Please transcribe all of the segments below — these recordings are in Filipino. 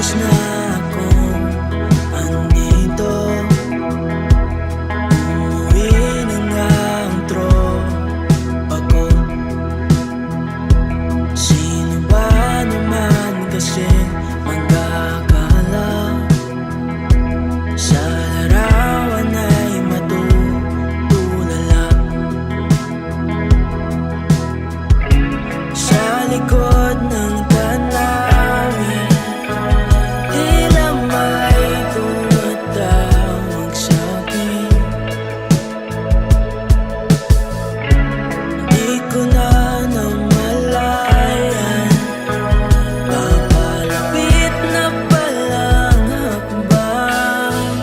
oras na akong andito, umuwi na nga ang tropa ko. Sino ba naman kasi magkakala sa larawan ay matutulala? Sa likod ng tanawin, tila may tumatawag sa'kin. Di ko na namalayan, papalapit na palang hakbang.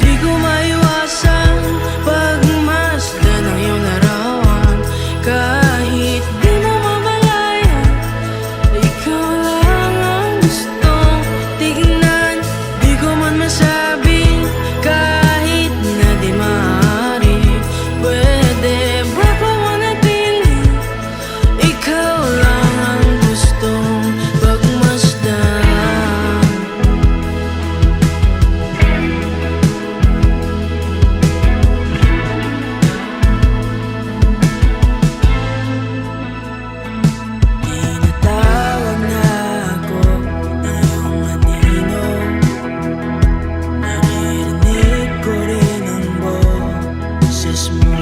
Di ko maiwasan pagmasdan ng iyong larawan. Kahit di mo mamalayan, ikaw lang ang gustong tignan. Di ko man masabing kahit na di maaari, pwede ba ko manatili? Ikaw lang ang gustong pagmasdan. Tinatawag na ako ng iyong anino, naririnig ko rin ang boses mo.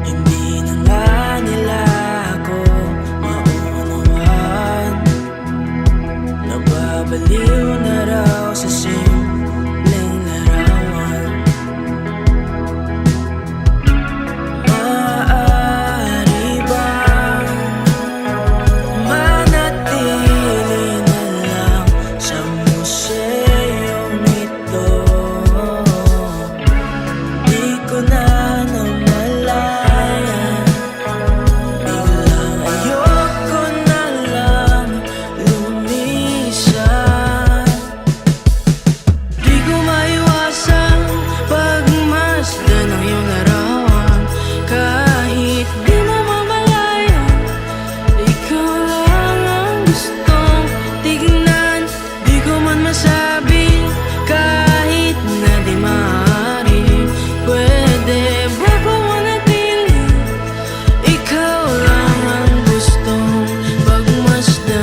Hindi na nga nila ako maunawaan, nababaliw na raw sa simpleng larawan. Maaari bang manatili na lang sa museyong ito? Di ko na namalayan, biglang ayoko na lang lumisan. Di ko maiwasan pagmasdan ng iyong larawan. Kahit di mo mamalayan, ikaw lang ang gustong tignan. Di ko man masabing kahit na di maaari, pwede ba ko manatili? Ikaw lang ang gustong pagmasdan.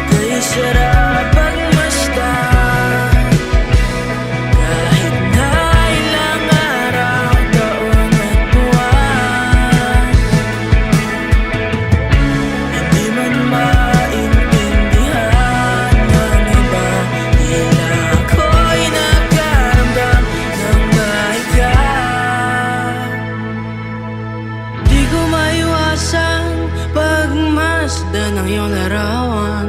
Kaya sarap pagmasdan, kahit na ilang araw, taon at buwan. Hindi man maintindihan ng iba, tila ako'y nagkaramdam ng bahaga. Di ko maiwasan pagmasdan ng iyong larawan.